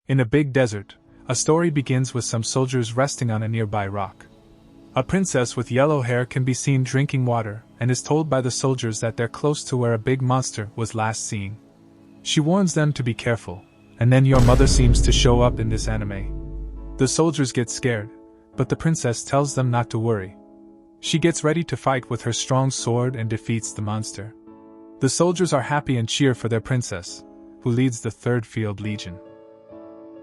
In a big desert, a story begins with some soldiers resting on a nearby rock. A princess with yellow hair can be seen drinking water and is told by the soldiers that they're close to where a big monster was last seen. She warns them to be careful, and then your mother seems to show up in this anime. The soldiers get scared, but the princess tells them not to worry. She gets ready to fight with her strong sword and defeats the monster. The soldiers are happy and cheer for their princess, who leads the 3rd Field Legion.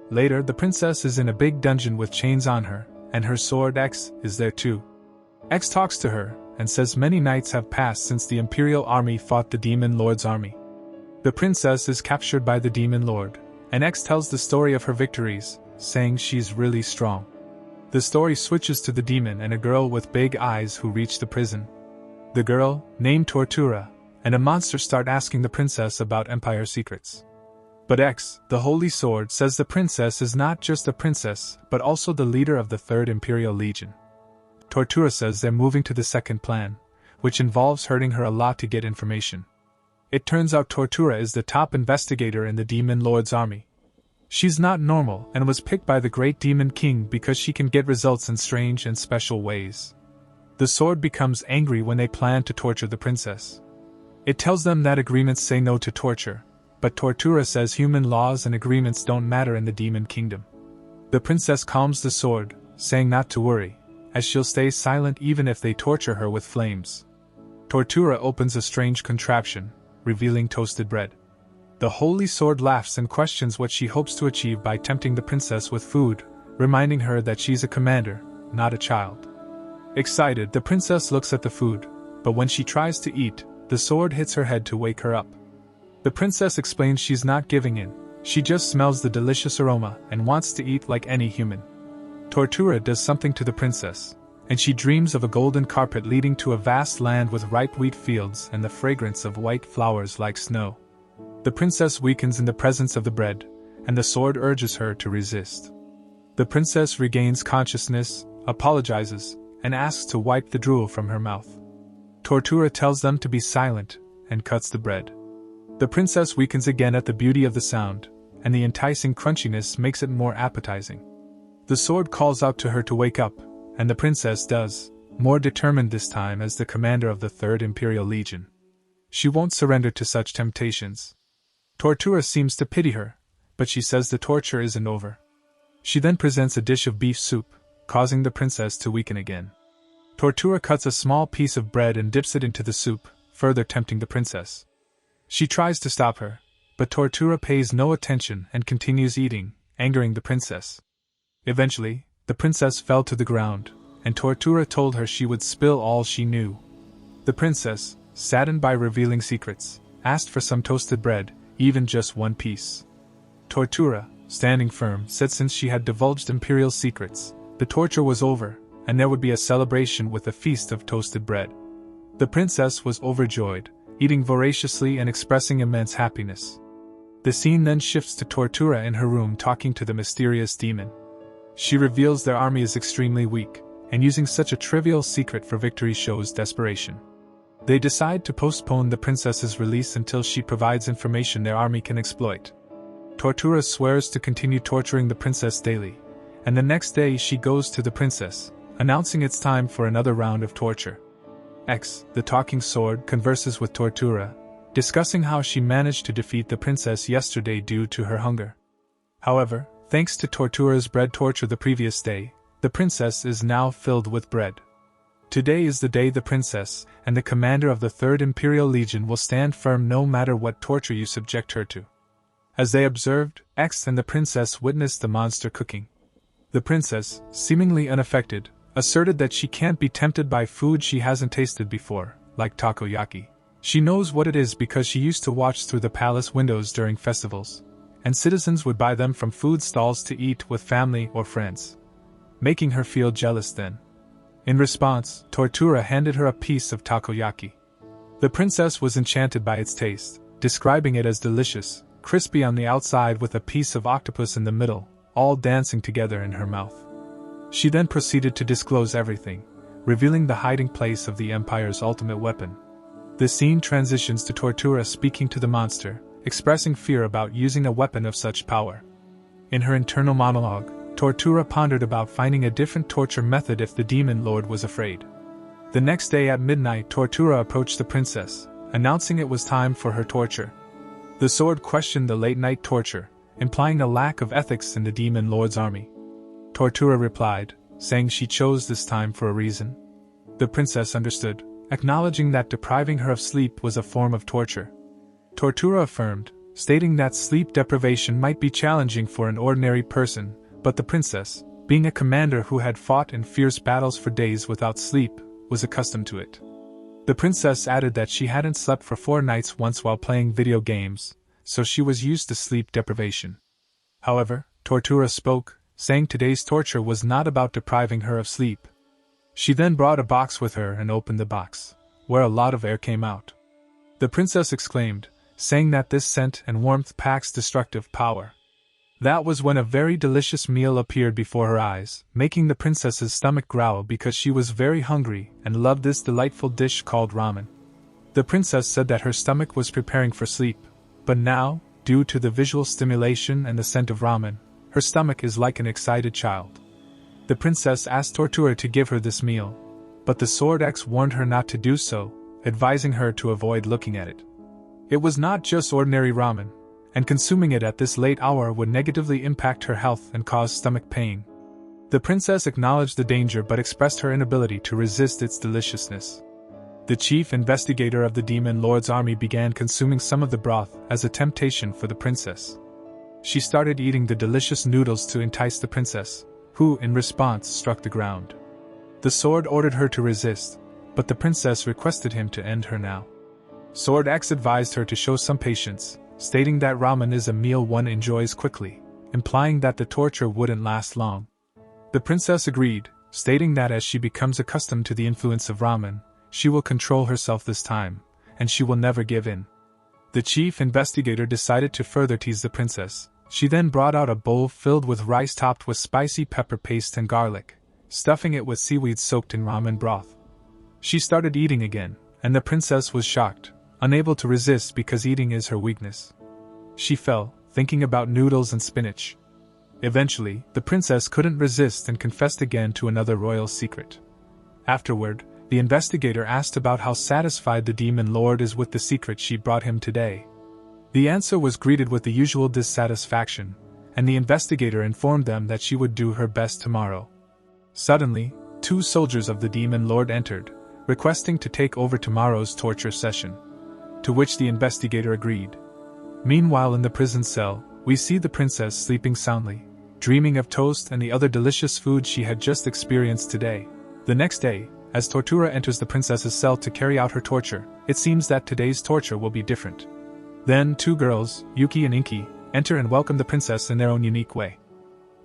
Later, the princess is in a big dungeon with chains on her, and her sword X is there too. X talks to her, and says many nights have passed since the Imperial Army fought the Demon Lord's army. The princess is captured by the Demon Lord, and X tells the story of her victories, saying she's really strong. The story switches to the demon and a girl with big eyes who reach the prison. The girl, named Tortura, and a monster start asking the princess about Empire secrets. But X, the Holy Sword, says the princess is not just a princess, but also the leader of the 3rd Imperial Legion. Tortura says they're moving to the 2nd plan, which involves hurting her a lot to get information. It turns out Tortura is the top investigator in the Demon Lord's army. She's not normal and was picked by the Great Demon King because she can get results in strange and special ways. The sword becomes angry when they plan to torture the princess. It tells them that agreements say no to torture, but Tortura says human laws and agreements don't matter in the Demon Kingdom. The princess calms the sword, saying not to worry, as she'll stay silent even if they torture her with flames. Tortura opens a strange contraption, revealing toasted bread. The Holy Sword laughs and questions what she hopes to achieve by tempting the princess with food, reminding her that she's a commander, not a child. Excited, the princess looks at the food, but when she tries to eat, the sword hits her head to wake her up. The princess explains she's not giving in, she just smells the delicious aroma and wants to eat like any human. Tortura does something to the princess, and she dreams of a golden carpet leading to a vast land with ripe wheat fields and the fragrance of white flowers like snow. The princess weakens in the presence of the bread, and the sword urges her to resist. The princess regains consciousness, apologizes, and asks to wipe the drool from her mouth. Tortura tells them to be silent, and cuts the bread. The princess weakens again at the beauty of the sound, and the enticing crunchiness makes it more appetizing. The sword calls out to her to wake up, and the princess does, more determined this time as the commander of the 3rd Imperial Legion. She won't surrender to such temptations. Tortura seems to pity her, but she says the torture isn't over. She then presents a dish of beef soup, causing the princess to weaken again. Tortura cuts a small piece of bread and dips it into the soup, further tempting the princess. She tries to stop her, but Tortura pays no attention and continues eating, angering the princess. Eventually, the princess fell to the ground, and Tortura told her she would spill all she knew. The princess, saddened by revealing secrets, asked for some toasted bread, even just one piece. Tortura, standing firm, said since she had divulged imperial secrets, the torture was over, and there would be a celebration with a feast of toasted bread. The princess was overjoyed, eating voraciously and expressing immense happiness. The scene then shifts to Tortura in her room talking to the mysterious demon. She reveals their army is extremely weak, and using such a trivial secret for victory shows desperation. They decide to postpone the princess's release until she provides information their army can exploit. Tortura swears to continue torturing the princess daily, and the next day she goes to the princess, announcing it's time for another round of torture. X, the talking sword, converses with Tortura, discussing how she managed to defeat the princess yesterday due to her hunger. However, thanks to Tortura's bread torture the previous day, the princess is now filled with bread. Today is the day the princess and the commander of the 3rd Imperial Legion will stand firm no matter what torture you subject her to. As they observed, X and the princess witnessed the monster cooking. The princess, seemingly unaffected, asserted that she can't be tempted by food she hasn't tasted before, like takoyaki. She knows what it is because she used to watch through the palace windows during festivals, and citizens would buy them from food stalls to eat with family or friends, making her feel jealous then. In response, Tortura handed her a piece of takoyaki. The princess was enchanted by its taste, describing it as delicious, crispy on the outside with a piece of octopus in the middle, all dancing together in her mouth. She then proceeded to disclose everything, revealing the hiding place of the Empire's ultimate weapon. The scene transitions to Tortura speaking to the monster, expressing fear about using a weapon of such power. In her internal monologue, Tortura pondered about finding a different torture method if the demon lord was afraid. The next day at midnight, Tortura approached the princess, announcing it was time for her torture. The sword questioned the late-night torture, implying a lack of ethics in the demon lord's army. Tortura replied, saying she chose this time for a reason. The princess understood, acknowledging that depriving her of sleep was a form of torture. Tortura affirmed, stating that sleep deprivation might be challenging for an ordinary person, but the princess, being a commander who had fought in fierce battles for days without sleep, was accustomed to it. The princess added that she hadn't slept for 4 nights once while playing video games, so she was used to sleep deprivation. However, Tortura spoke, saying today's torture was not about depriving her of sleep. She then brought a box with her and opened the box, where a lot of air came out. The princess exclaimed, saying that this scent and warmth packs destructive power. That was when a very delicious meal appeared before her eyes, making the princess's stomach growl because she was very hungry and loved this delightful dish called ramen. The princess said that her stomach was preparing for sleep, but now, due to the visual stimulation and the scent of ramen, her stomach is like an excited child. The princess asked Tortura to give her this meal, but the Sword X warned her not to do so, advising her to avoid looking at it. It was not just ordinary ramen, and consuming it at this late hour would negatively impact her health and cause stomach pain. The princess acknowledged the danger but expressed her inability to resist its deliciousness. The chief investigator of the demon lord's army began consuming some of the broth as a temptation for the princess. She started eating the delicious noodles to entice the princess, who, in response, struck the ground. The sword ordered her to resist, but the princess requested him to end her now. Sword X advised her to show some patience, stating that ramen is a meal one enjoys quickly, implying that the torture wouldn't last long. The princess agreed, stating that as she becomes accustomed to the influence of ramen, she will control herself this time, and she will never give in. The chief investigator decided to further tease the princess. She then brought out a bowl filled with rice topped with spicy pepper paste and garlic, stuffing it with seaweed soaked in ramen broth. She started eating again, and the princess was shocked, unable to resist because eating is her weakness. She fell, thinking about noodles and spinach. Eventually, the princess couldn't resist and confessed again to another royal secret. Afterward, the investigator asked about how satisfied the demon lord is with the secret she brought him today. The answer was greeted with the usual dissatisfaction, and the investigator informed them that she would do her best tomorrow. Suddenly, 2 soldiers of the demon lord entered, requesting to take over tomorrow's torture session, to which the investigator agreed. Meanwhile, in the prison cell, we see the princess sleeping soundly, dreaming of toast and the other delicious food she had just experienced today. The next day, as Tortura enters the princess's cell to carry out her torture, it seems that today's torture will be different. Then 2 girls, Yuki and Inki, enter and welcome the princess in their own unique way.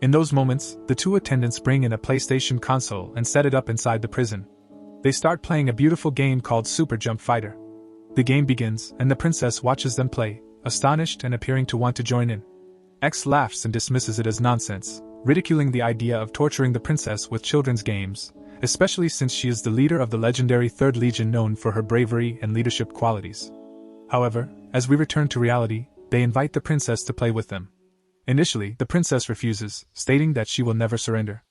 In those moments, the 2 attendants bring in a PlayStation console and set it up inside the prison. They start playing a beautiful game called Super Jump Fighter. The game begins, and the princess watches them play, astonished and appearing to want to join in. X laughs and dismisses it as nonsense, ridiculing the idea of torturing the princess with children's games, especially since she is the leader of the legendary 3rd Legion known for her bravery and leadership qualities. However, as we return to reality, they invite the princess to play with them. Initially, the princess refuses, stating that she will never surrender.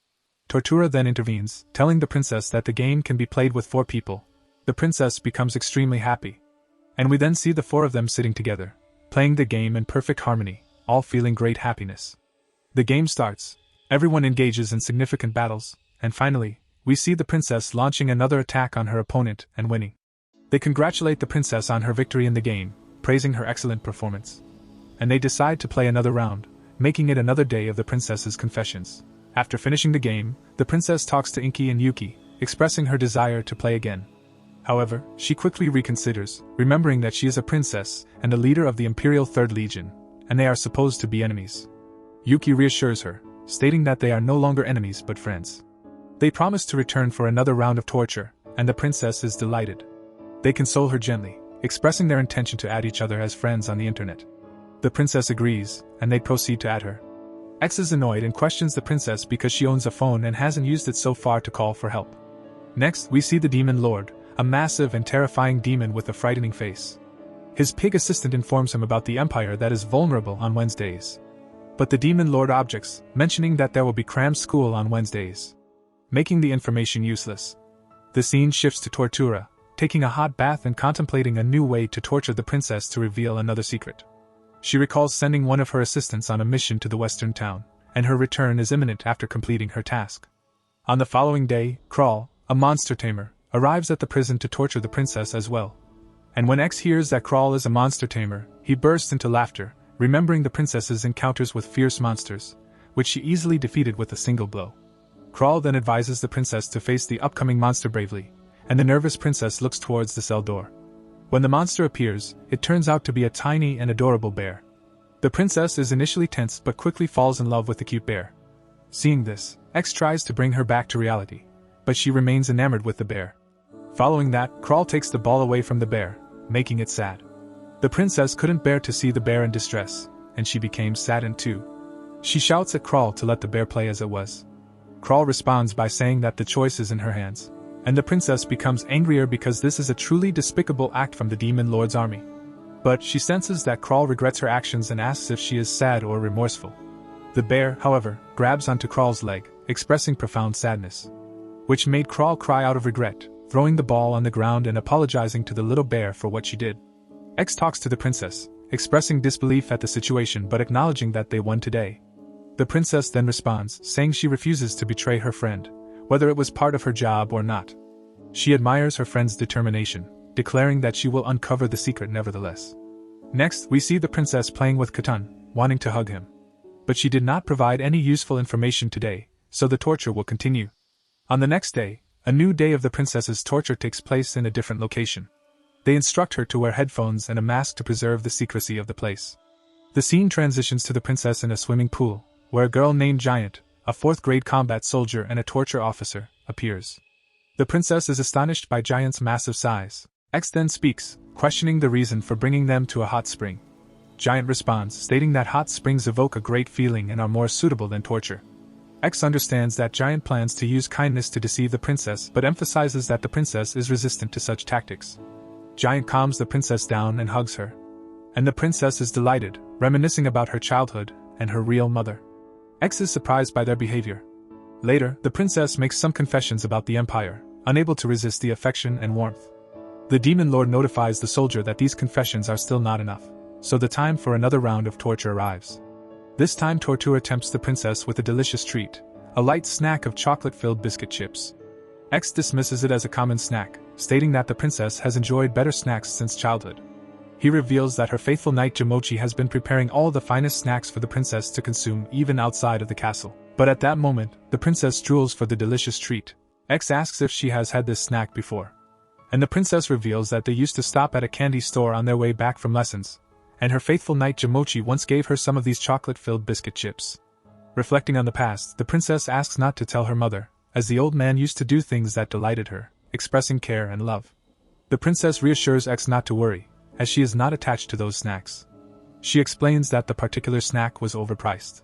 Tortura then intervenes, telling the princess that the game can be played with 4 people. The princess becomes extremely happy. And we then see the 4 of them sitting together, playing the game in perfect harmony, all feeling great happiness. The game starts, everyone engages in significant battles, and finally, we see the princess launching another attack on her opponent and winning. They congratulate the princess on her victory in the game, praising her excellent performance. And they decide to play another round, making it another day of the princess's confessions. After finishing the game, the princess talks to Inki and Yuki, expressing her desire to play again. However, she quickly reconsiders, remembering that she is a princess and a leader of the Imperial 3rd Legion, and they are supposed to be enemies. Yuki reassures her, stating that they are no longer enemies but friends. They promise to return for another round of torture, and the princess is delighted. They console her gently, expressing their intention to add each other as friends on the internet. The princess agrees, and they proceed to add her. X is annoyed and questions the princess because she owns a phone and hasn't used it so far to call for help. Next, we see the demon lord, a massive and terrifying demon with a frightening face. His pig assistant informs him about the empire that is vulnerable on Wednesdays. But the demon lord objects, mentioning that there will be crammed school on Wednesdays, making the information useless. The scene shifts to Tortura, taking a hot bath and contemplating a new way to torture the princess to reveal another secret. She recalls sending one of her assistants on a mission to the western town, and her return is imminent after completing her task. On the following day, Kral, a monster tamer, arrives at the prison to torture the princess as well. And when X hears that Kral is a monster tamer, he bursts into laughter, remembering the princess's encounters with fierce monsters, which she easily defeated with a single blow. Kral then advises the princess to face the upcoming monster bravely, and the nervous princess looks towards the cell door. When the monster appears, it turns out to be a tiny and adorable bear. The princess is initially tense but quickly falls in love with the cute bear. Seeing this, X tries to bring her back to reality, but she remains enamored with the bear. Following that, Kral takes the ball away from the bear, making it sad. The princess couldn't bear to see the bear in distress, and she became saddened too. She shouts at Kral to let the bear play as it was. Kral responds by saying that the choice is in her hands, and the princess becomes angrier because this is a truly despicable act from the demon lord's army. But she senses that Kral regrets her actions and asks if she is sad or remorseful. The bear, however, grabs onto Kral's leg, expressing profound sadness, which made Kral cry out of regret, throwing the ball on the ground and apologizing to the little bear for what she did. X talks to the princess, expressing disbelief at the situation but acknowledging that they won today. The princess then responds, saying she refuses to betray her friend, whether it was part of her job or not. She admires her friend's determination, declaring that she will uncover the secret nevertheless. Next, we see the princess playing with Khatan, wanting to hug him. But she did not provide any useful information today, so the torture will continue. On the next day, a new day of the princess's torture takes place in a different location. They instruct her to wear headphones and a mask to preserve the secrecy of the place. The scene transitions to the princess in a swimming pool, where a girl named Giant, a 4th-grade combat soldier and a torture officer, appears. The princess is astonished by Giant's massive size. X then speaks, questioning the reason for bringing them to a hot spring. Giant responds, stating that hot springs evoke a great feeling and are more suitable than torture. X understands that Giant plans to use kindness to deceive the princess but emphasizes that the princess is resistant to such tactics. Giant calms the princess down and hugs her. And the princess is delighted, reminiscing about her childhood and her real mother. X is surprised by their behavior. Later, the princess makes some confessions about the Empire, unable to resist the affection and warmth. The demon lord notifies the soldier that these confessions are still not enough, so the time for another round of torture arrives. This time Tortura tempts the princess with a delicious treat, a light snack of chocolate-filled biscuit chips. X dismisses it as a common snack, stating that the princess has enjoyed better snacks since childhood. He reveals that her faithful knight Jamochi has been preparing all the finest snacks for the princess to consume even outside of the castle. But at that moment, the princess drools for the delicious treat. X asks if she has had this snack before. And the princess reveals that they used to stop at a candy store on their way back from lessons, and her faithful knight Jamochi once gave her some of these chocolate-filled biscuit chips. Reflecting on the past, the princess asks not to tell her mother, as the old man used to do things that delighted her, expressing care and love. The princess reassures X not to worry, as she is not attached to those snacks. She explains that the particular snack was overpriced,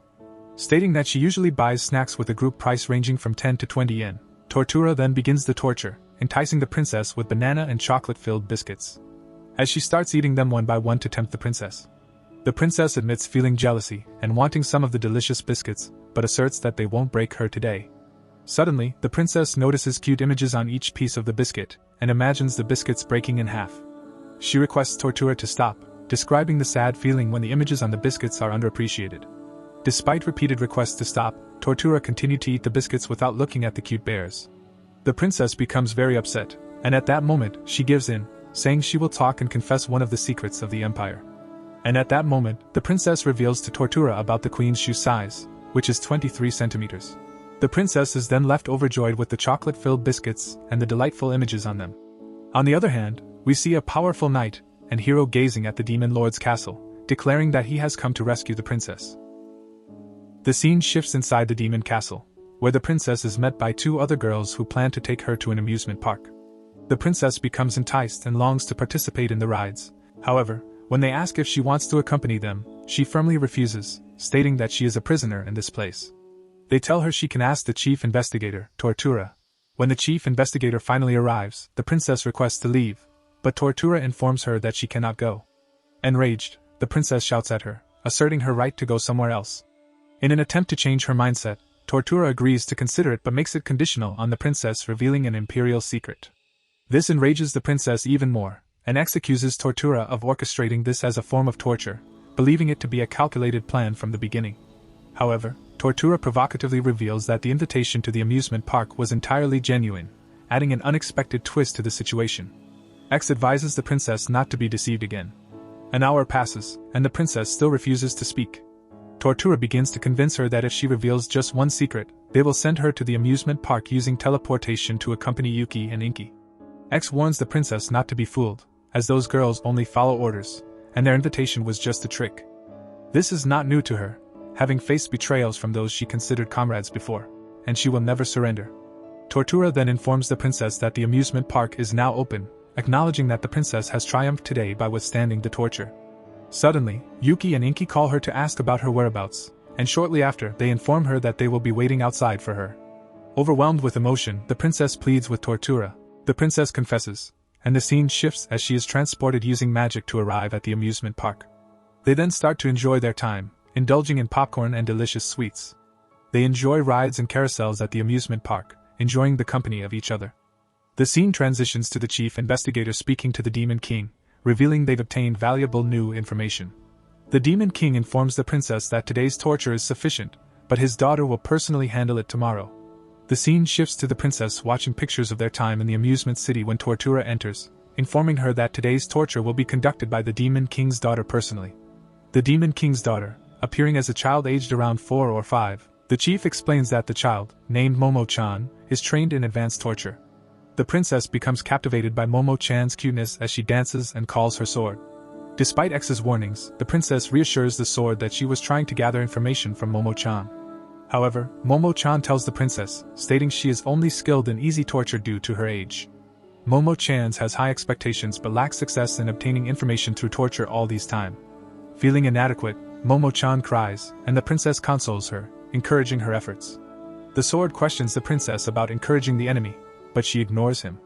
stating that she usually buys snacks with a group price ranging from 10 to 20 yen. Tortura then begins the torture, enticing the princess with banana and chocolate-filled biscuits, as she starts eating them one by one to tempt the princess. The princess admits feeling jealousy and wanting some of the delicious biscuits, but asserts that they won't break her today. Suddenly, the princess notices cute images on each piece of the biscuit, and imagines the biscuits breaking in half. She requests Tortura to stop, describing the sad feeling when the images on the biscuits are underappreciated. Despite repeated requests to stop, Tortura continued to eat the biscuits without looking at the cute bears. The princess becomes very upset, and at that moment, she gives in, saying she will talk and confess one of the secrets of the empire. And at that moment, the princess reveals to Tortura about the queen's shoe size, which is 23 centimeters. The princess is then left overjoyed with the chocolate-filled biscuits and the delightful images on them. On the other hand, we see a powerful knight and hero gazing at the demon lord's castle, declaring that he has come to rescue the princess. The scene shifts inside the demon castle, where the princess is met by two other girls who plan to take her to an amusement park. The princess becomes enticed and longs to participate in the rides. However, when they ask if she wants to accompany them, she firmly refuses, stating that she is a prisoner in this place. They tell her she can ask the chief investigator, Tortura. When the chief investigator finally arrives, the princess requests to leave, but Tortura informs her that she cannot go. Enraged, the princess shouts at her, asserting her right to go somewhere else. In an attempt to change her mindset, Tortura agrees to consider it but makes it conditional on the princess revealing an imperial secret. This enrages the princess even more, and X accuses Tortura of orchestrating this as a form of torture, believing it to be a calculated plan from the beginning. However, Tortura provocatively reveals that the invitation to the amusement park was entirely genuine, adding an unexpected twist to the situation. X advises the princess not to be deceived again. An hour passes, and the princess still refuses to speak. Tortura begins to convince her that if she reveals just one secret, they will send her to the amusement park using teleportation to accompany Yuki and Inky. X warns the princess not to be fooled, as those girls only follow orders, and their invitation was just a trick. This is not new to her, having faced betrayals from those she considered comrades before, and she will never surrender. Tortura then informs the princess that the amusement park is now open, acknowledging that the princess has triumphed today by withstanding the torture. Suddenly, Yuki and Inky call her to ask about her whereabouts, and shortly after they inform her that they will be waiting outside for her. Overwhelmed with emotion, the princess pleads with Tortura. The princess confesses, and the scene shifts as she is transported using magic to arrive at the amusement park. They then start to enjoy their time, indulging in popcorn and delicious sweets. They enjoy rides and carousels at the amusement park, enjoying the company of each other. The scene transitions to the chief investigator speaking to the Demon King, revealing they've obtained valuable new information. The Demon King informs the princess that today's torture is sufficient, but his daughter will personally handle it tomorrow. The scene shifts to the princess watching pictures of their time in the amusement city when Tortura enters, informing her that today's torture will be conducted by the Demon King's daughter personally. The Demon King's daughter, appearing as a child aged around 4 or 5, the chief explains that the child, named Momo-chan, is trained in advanced torture. The princess becomes captivated by Momo-chan's cuteness as she dances and calls her sword. Despite X's warnings, the princess reassures the sword that she was trying to gather information from Momo-chan. However, Momo-chan tells the princess, stating she is only skilled in easy torture due to her age. Momo-chan has high expectations but lacks success in obtaining information through torture all this time. Feeling inadequate, Momo-chan cries, and the princess consoles her, encouraging her efforts. The sword questions the princess about encouraging the enemy, but she ignores him.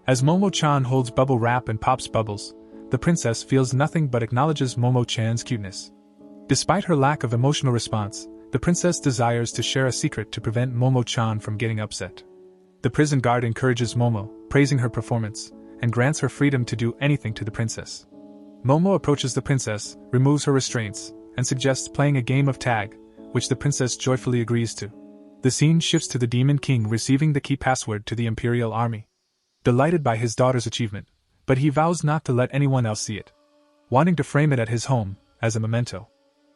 As Momo-chan holds bubble wrap and pops bubbles, the princess feels nothing but acknowledges Momo-chan's cuteness. Despite her lack of emotional response, the princess desires to share a secret to prevent Momo-chan from getting upset. The prison guard encourages Momo, praising her performance, and grants her freedom to do anything to the princess. Momo approaches the princess, removes her restraints, and suggests playing a game of tag, which the princess joyfully agrees to. The scene shifts to the Demon King receiving the key password to the Imperial Army. Delighted by his daughter's achievement, but he vows not to let anyone else see it, wanting to frame it at his home, as a memento.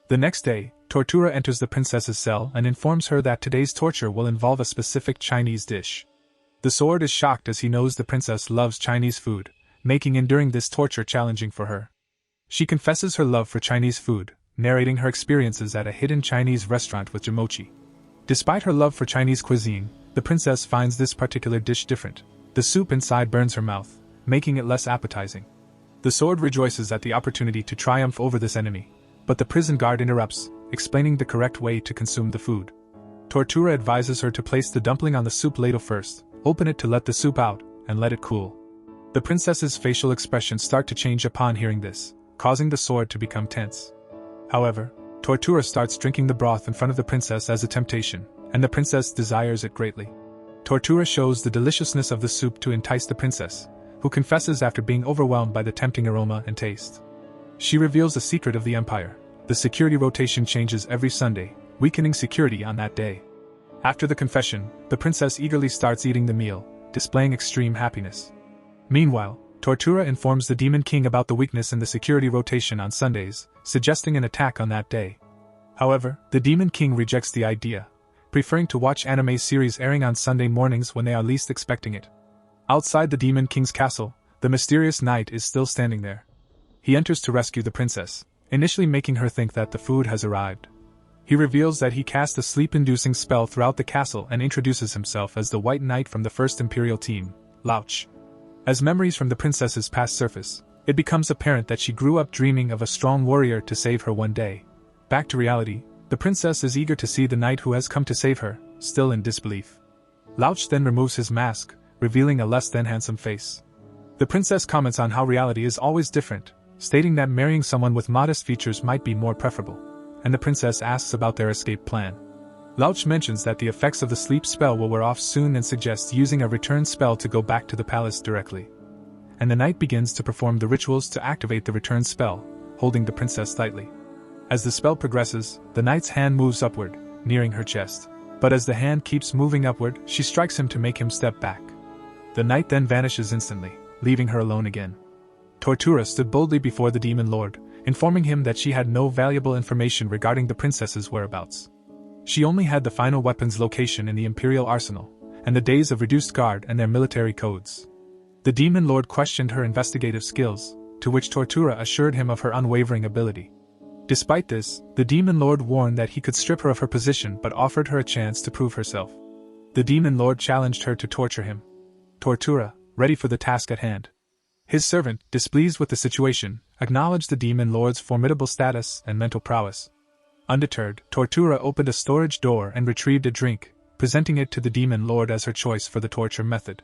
The next day, Tortura enters the princess's cell and informs her that today's torture will involve a specific Chinese dish. The sword is shocked as he knows the princess loves Chinese food, making enduring this torture challenging for her. She confesses her love for Chinese food, narrating her experiences at a hidden Chinese restaurant with Jamochi. Despite her love for Chinese cuisine, the princess finds this particular dish different. The soup inside burns her mouth, making it less appetizing. The sword rejoices at the opportunity to triumph over this enemy, but the prison guard interrupts, explaining the correct way to consume the food. Tortura advises her to place the dumpling on the soup ladle first, open it to let the soup out, and let it cool. The princess's facial expressions start to change upon hearing this, causing the sword to become tense. However, Tortura starts drinking the broth in front of the princess as a temptation, and the princess desires it greatly. Tortura shows the deliciousness of the soup to entice the princess, who confesses after being overwhelmed by the tempting aroma and taste. She reveals the secret of the empire. The security rotation changes every Sunday, weakening security on that day. After the confession, the princess eagerly starts eating the meal, displaying extreme happiness. Meanwhile, Tortura informs the Demon King about the weakness in the security rotation on Sundays, suggesting an attack on that day. However, the Demon King rejects the idea, preferring to watch anime series airing on Sunday mornings when they are least expecting it. Outside the Demon King's castle, the mysterious knight is still standing there. He enters to rescue the princess, initially making her think that the food has arrived. He reveals that he cast a sleep-inducing spell throughout the castle and introduces himself as the White Knight from the First Imperial Team, Louch. As memories from the princess's past surface, it becomes apparent that she grew up dreaming of a strong warrior to save her one day. Back to reality, the princess is eager to see the knight who has come to save her, still in disbelief. Louch then removes his mask, revealing a less than handsome face. The princess comments on how reality is always different, stating that marrying someone with modest features might be more preferable. and the princess asks about their escape plan. Louch mentions that the effects of the sleep spell will wear off soon and suggests using a return spell to go back to the palace directly. And the knight begins to perform the rituals to activate the return spell, holding the princess tightly. As the spell progresses, the knight's hand moves upward, nearing her chest. But as the hand keeps moving upward, she strikes him to make him step back. The knight then vanishes instantly, leaving her alone again. Tortura stood boldly before the demon lord, informing him that she had no valuable information regarding the princess's whereabouts. She only had the final weapon's location in the imperial arsenal, and the days of reduced guard and their military codes. The demon lord questioned her investigative skills, to which Tortura assured him of her unwavering ability. Despite this, the demon lord warned that he could strip her of her position but offered her a chance to prove herself. The demon lord challenged her to torture him. Tortura, ready for the task at hand. His servant, displeased with the situation, acknowledged the demon lord's formidable status and mental prowess. Undeterred, Tortura opened a storage door and retrieved a drink, presenting it to the demon lord as her choice for the torture method.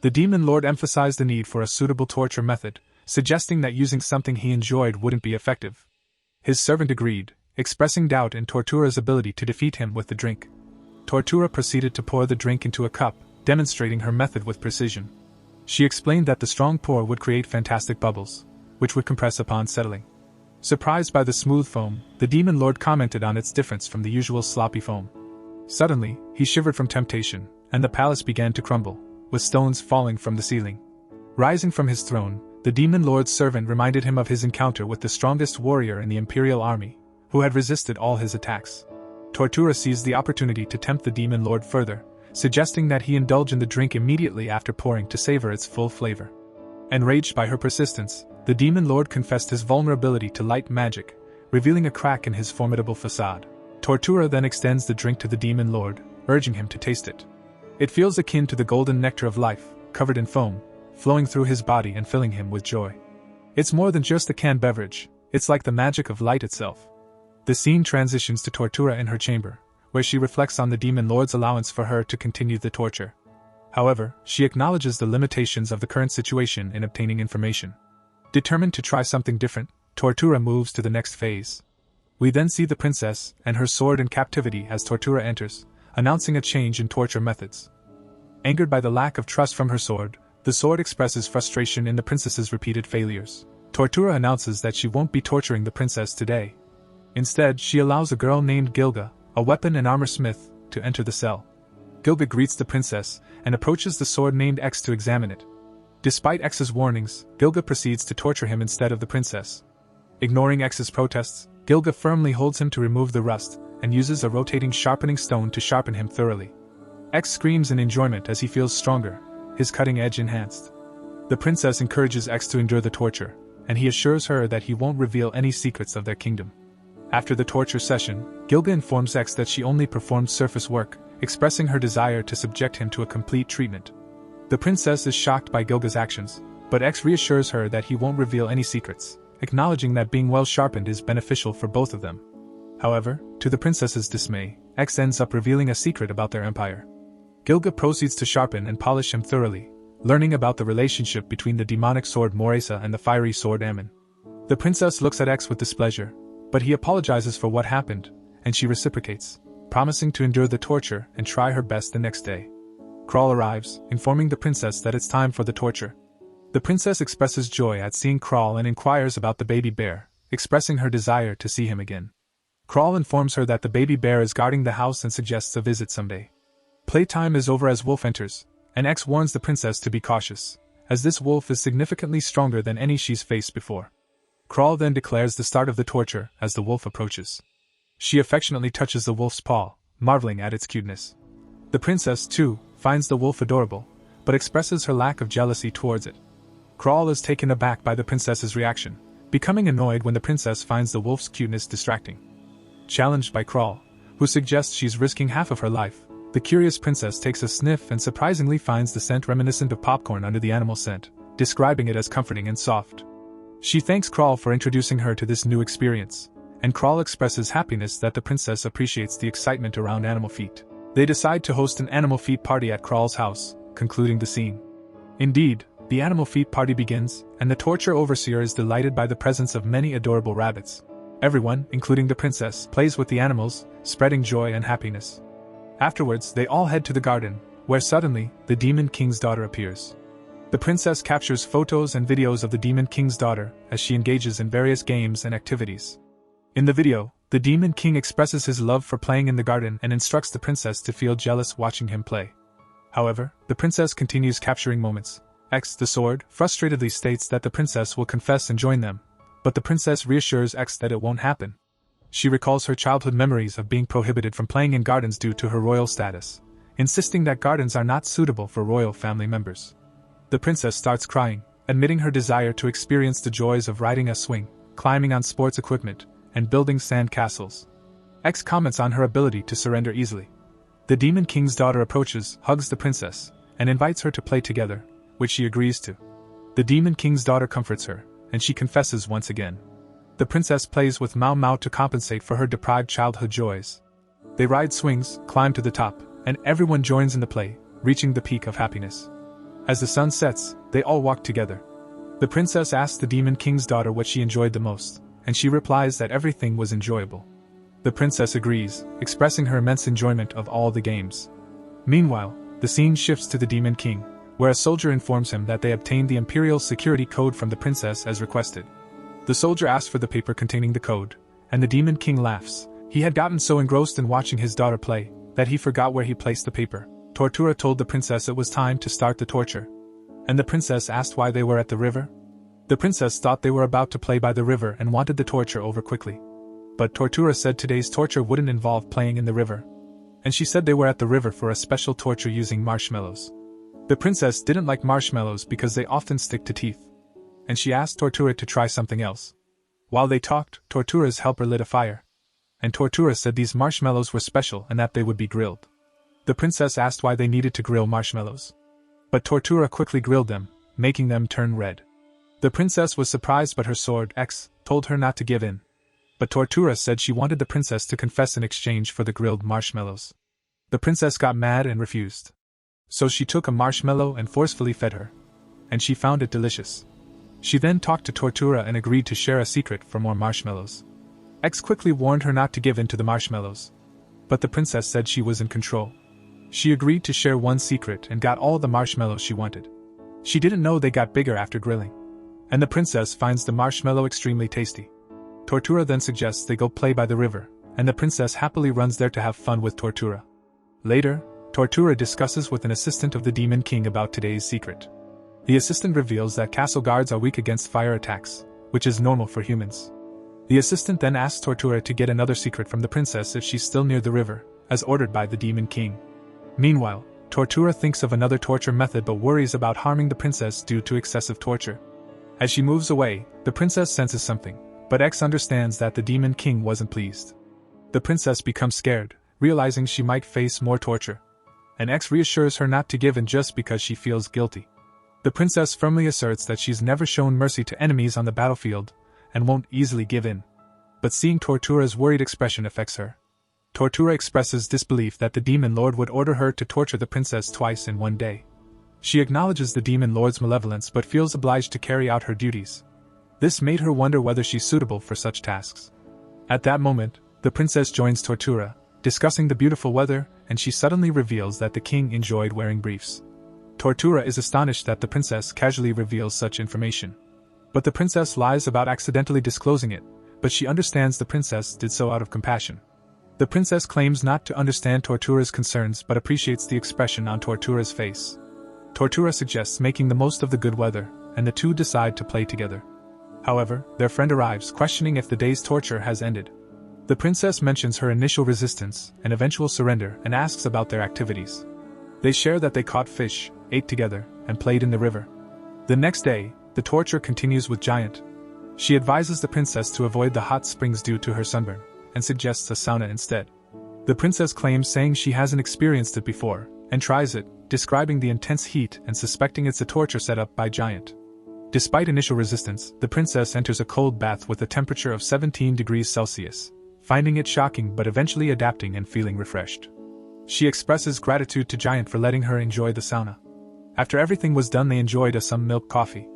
The demon lord emphasized the need for a suitable torture method, suggesting that using something he enjoyed wouldn't be effective. His servant agreed, expressing doubt in Tortura's ability to defeat him with the drink. Tortura proceeded to pour the drink into a cup, demonstrating her method with precision. She explained that the strong pour would create fantastic bubbles, which would compress upon settling. Surprised by the smooth foam, the demon lord commented on its difference from the usual sloppy foam. Suddenly, he shivered from temptation, and the palace began to crumble, with stones falling from the ceiling. Rising from his throne, the demon lord's servant reminded him of his encounter with the strongest warrior in the imperial army, who had resisted all his attacks. Tortura seized the opportunity to tempt the demon lord further, suggesting that he indulge in the drink immediately after pouring to savor its full flavor. Enraged by her persistence, the demon lord confessed his vulnerability to light magic, revealing a crack in his formidable facade. Tortura then extends the drink to the demon lord, urging him to taste it. It feels akin to the golden nectar of life, covered in foam, flowing through his body and filling him with joy. It's more than just a canned beverage, it's like the magic of light itself. The scene transitions to Tortura in her chamber, where she reflects on the demon lord's allowance for her to continue the torture. However, she acknowledges the limitations of the current situation in obtaining information. Determined to try something different, Tortura moves to the next phase. We then see the princess and her sword in captivity as Tortura enters, announcing a change in torture methods. Angered by the lack of trust from her sword, the sword expresses frustration in the princess's repeated failures. Tortura announces that she won't be torturing the princess today. Instead, she allows a girl named Gilga, a weapon and armor smith, to enter the cell. Gilga greets the princess and approaches the sword named X to examine it. Despite X's warnings, Gilga proceeds to torture him instead of the princess. Ignoring X's protests, Gilga firmly holds him to remove the rust and uses a rotating sharpening stone to sharpen him thoroughly. X screams in enjoyment as he feels stronger, his cutting edge enhanced. The princess encourages X to endure the torture, and he assures her that he won't reveal any secrets of their kingdom. After the torture session, Gilga informs X that she only performed surface work, expressing her desire to subject him to a complete treatment. The princess is shocked by Gilga's actions, but X reassures her that he won't reveal any secrets, acknowledging that being well sharpened is beneficial for both of them. However, to the princess's dismay, X ends up revealing a secret about their empire. Gilga proceeds to sharpen and polish him thoroughly, learning about the relationship between the demonic sword Moresa and the fiery sword Ammon. The princess looks at X with displeasure, but he apologizes for what happened, and she reciprocates, promising to endure the torture and try her best the next day. Kral arrives, informing the princess that it's time for the torture. The princess expresses joy at seeing Kral and inquires about the baby bear, expressing her desire to see him again. Kral informs her that the baby bear is guarding the house and suggests a visit someday. Playtime is over as Wolf enters, and X warns the princess to be cautious, as this wolf is significantly stronger than any she's faced before. Kral then declares the start of the torture as the wolf approaches. She affectionately touches the wolf's paw, marveling at its cuteness. The princess, too, finds the wolf adorable, but expresses her lack of jealousy towards it. Kral is taken aback by the princess's reaction, becoming annoyed when the princess finds the wolf's cuteness distracting. Challenged by Kral, who suggests she's risking half of her life, the curious princess takes a sniff and surprisingly finds the scent reminiscent of popcorn under the animal scent, describing it as comforting and soft. She thanks Kral for introducing her to this new experience, and Kral expresses happiness that the princess appreciates the excitement around animal feet. They decide to host an animal feet party at Kral's house, concluding the scene. Indeed, the animal feet party begins, and the torture overseer is delighted by the presence of many adorable rabbits. Everyone, including the princess, plays with the animals, spreading joy and happiness. Afterwards, they all head to the garden, where suddenly, the Demon King's daughter appears. The princess captures photos and videos of the Demon King's daughter as she engages in various games and activities. In the video, the Demon King expresses his love for playing in the garden and instructs the princess to feel jealous watching him play. However, the princess continues capturing moments. X, the sword, frustratedly states that the princess will confess and join them, but the princess reassures X that it won't happen. She recalls her childhood memories of being prohibited from playing in gardens due to her royal status, insisting that gardens are not suitable for royal family members. The princess starts crying, admitting her desire to experience the joys of riding a swing, climbing on sports equipment, and building sand castles. X comments on her ability to surrender easily. The Demon King's daughter approaches, hugs the princess, and invites her to play together, which she agrees to. The Demon King's daughter comforts her, and she confesses once again. The princess plays with Mao Mao to compensate for her deprived childhood joys. They ride swings, climb to the top, and everyone joins in the play, reaching the peak of happiness. As the sun sets, they all walk together. The princess asks the Demon King's daughter what she enjoyed the most, and she replies that everything was enjoyable. The princess agrees, expressing her immense enjoyment of all the games. Meanwhile, the scene shifts to the Demon King, where a soldier informs him that they obtained the Imperial Security Code from the princess as requested. The soldier asks for the paper containing the code, and the Demon King laughs. He had gotten so engrossed in watching his daughter play, that he forgot where he placed the paper. Tortura told the princess it was time to start the torture. And the princess asked why they were at the river. The princess thought they were about to play by the river and wanted the torture over quickly. But Tortura said today's torture wouldn't involve playing in the river. And she said they were at the river for a special torture using marshmallows. The princess didn't like marshmallows because they often stick to teeth. And she asked Tortura to try something else. While they talked, Tortura's helper lit a fire. And Tortura said these marshmallows were special and that they would be grilled. The princess asked why they needed to grill marshmallows. But Tortura quickly grilled them, making them turn red. The princess was surprised, but her sword, X, told her not to give in. But Tortura said she wanted the princess to confess in exchange for the grilled marshmallows. The princess got mad and refused. So she took a marshmallow and forcefully fed her. And she found it delicious. She then talked to Tortura and agreed to share a secret for more marshmallows. X quickly warned her not to give in to the marshmallows. But the princess said she was in control. She agreed to share one secret and got all the marshmallows she wanted. She didn't know they got bigger after grilling. And the princess finds the marshmallow extremely tasty. Tortura then suggests they go play by the river, and the princess happily runs there to have fun with Tortura. Later, Tortura discusses with an assistant of the Demon King about today's secret. The assistant reveals that castle guards are weak against fire attacks, which is normal for humans. The assistant then asks Tortura to get another secret from the princess if she's still near the river, as ordered by the Demon King. Meanwhile, Tortura thinks of another torture method but worries about harming the princess due to excessive torture. As she moves away, the princess senses something, but X understands that the Demon King wasn't pleased. The princess becomes scared, realizing she might face more torture. And X reassures her not to give in just because she feels guilty. The princess firmly asserts that she's never shown mercy to enemies on the battlefield, and won't easily give in. But seeing Tortura's worried expression affects her. Tortura expresses disbelief that the Demon Lord would order her to torture the princess twice in one day. She acknowledges the Demon Lord's malevolence but feels obliged to carry out her duties. This made her wonder whether she's suitable for such tasks. At that moment, the princess joins Tortura, discussing the beautiful weather, and she suddenly reveals that the king enjoyed wearing briefs. Tortura is astonished that the princess casually reveals such information. But the princess lies about accidentally disclosing it, but she understands the princess did so out of compassion. The princess claims not to understand Tortura's concerns but appreciates the expression on Tortura's face. Tortura suggests making the most of the good weather, and the two decide to play together. However, their friend arrives questioning if the day's torture has ended. The princess mentions her initial resistance and eventual surrender and asks about their activities. They share that they caught fish, ate together, and played in the river. The next day, the torture continues with Giant. She advises the princess to avoid the hot springs due to her sunburn, and suggests a sauna instead. The princess claims saying she hasn't experienced it before, and tries it, describing the intense heat and suspecting it's a torture set up by Giant. Despite initial resistance, the princess enters a cold bath with a temperature of 17 degrees Celsius, finding it shocking but eventually adapting and feeling refreshed. She expresses gratitude to Giant for letting her enjoy the sauna. After everything was done, they enjoyed some milk coffee.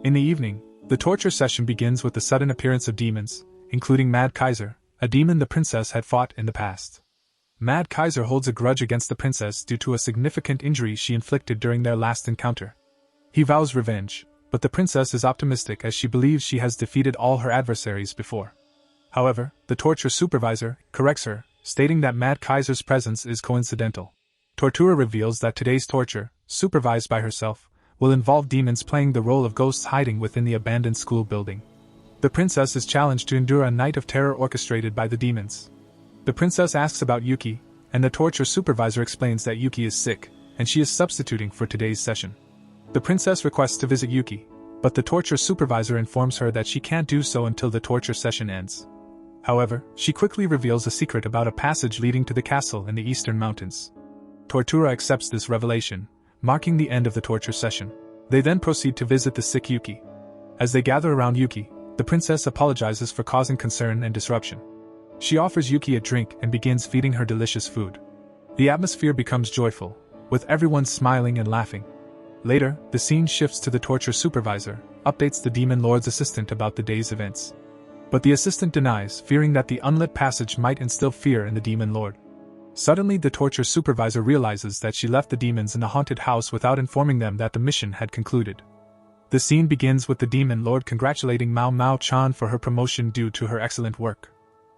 In the evening, the torture session begins with the sudden appearance of demons, including Mad Kaiser, a demon the princess had fought in the past. Mad Kaiser holds a grudge against the princess due to a significant injury she inflicted during their last encounter. He vows revenge, but the princess is optimistic as she believes she has defeated all her adversaries before. However, the torture supervisor corrects her, stating that Mad Kaiser's presence is coincidental. Tortura reveals that today's torture, supervised by herself, will involve demons playing the role of ghosts hiding within the abandoned school building. The princess is challenged to endure a night of terror orchestrated by the demons. The princess asks about Yuki, and the torture supervisor explains that Yuki is sick, and she is substituting for today's session. The princess requests to visit Yuki, but the torture supervisor informs her that she can't do so until the torture session ends. However, she quickly reveals a secret about a passage leading to the castle in the eastern mountains. Tortura accepts this revelation, marking the end of the torture session. They then proceed to visit the sick Yuki. As they gather around Yuki, the princess apologizes for causing concern and disruption. She offers Yuki a drink and begins feeding her delicious food. The atmosphere becomes joyful, with everyone smiling and laughing. Later, the scene shifts to the torture supervisor, updates the demon lord's assistant about the day's events. But the assistant denies, fearing that the unlit passage might instill fear in the demon lord. Suddenly, the torture supervisor realizes that she left the demons in a haunted house without informing them that the mission had concluded. The scene begins with the demon lord congratulating Mao Mao-chan for her promotion due to her excellent work.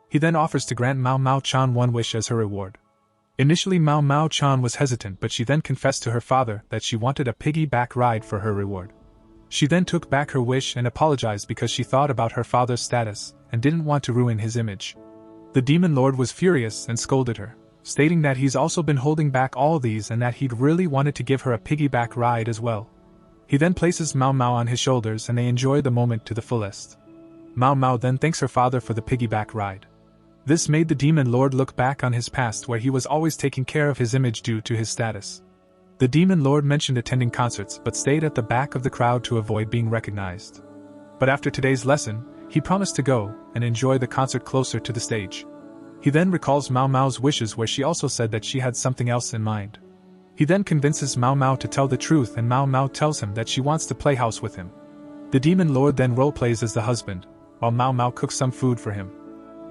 He then offers to grant Mao Mao-chan one wish as her reward. Initially, Mao Mao-chan was hesitant, but she then confessed to her father that she wanted a piggyback ride for her reward. She then took back her wish and apologized because she thought about her father's status and didn't want to ruin his image. The demon lord was furious and scolded her, stating that he's also been holding back all these and that he'd really wanted to give her a piggyback ride as well. He then places Mao Mao on his shoulders and they enjoy the moment to the fullest. Mao Mao then thanks her father for the piggyback ride. This made the demon lord look back on his past where he was always taking care of his image due to his status. The demon lord mentioned attending concerts but stayed at the back of the crowd to avoid being recognized. But after today's lesson, he promised to go and enjoy the concert closer to the stage. He then recalls Mao Mao's wishes where she also said that she had something else in mind. He then convinces Mao Mao to tell the truth and Mao Mao tells him that she wants to play house with him. The demon lord then roleplays as the husband, while Mao Mao cooks some food for him.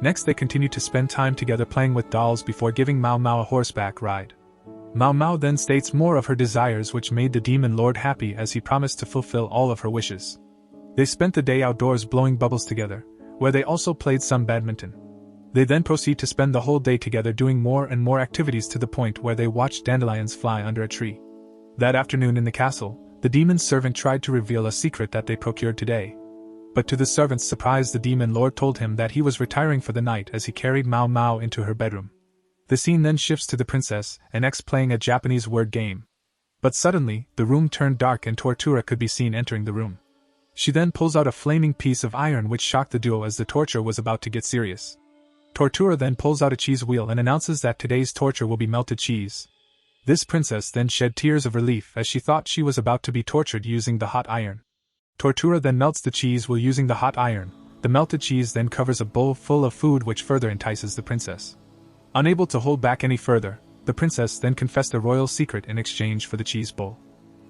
Next they continue to spend time together playing with dolls before giving Mao Mao a horseback ride. Mao Mao then states more of her desires which made the demon lord happy as he promised to fulfill all of her wishes. They spent the day outdoors blowing bubbles together, where they also played some badminton. They then proceed to spend the whole day together doing more and more activities to the point where they watched dandelions fly under a tree. That afternoon in the castle, the demon's servant tried to reveal a secret that they procured today. But to the servant's surprise, the demon lord told him that he was retiring for the night as he carried Mao Mao into her bedroom. The scene then shifts to the princess and X playing a Japanese word game. But suddenly, the room turned dark and Tortura could be seen entering the room. She then pulls out a flaming piece of iron which shocked the duo as the torture was about to get serious. Tortura then pulls out a cheese wheel and announces that today's torture will be melted cheese. This princess then shed tears of relief as she thought she was about to be tortured using the hot iron. Tortura then melts the cheese while using the hot iron. The melted cheese then covers a bowl full of food which further entices the princess. Unable to hold back any further, the princess then confessed a royal secret in exchange for the cheese bowl.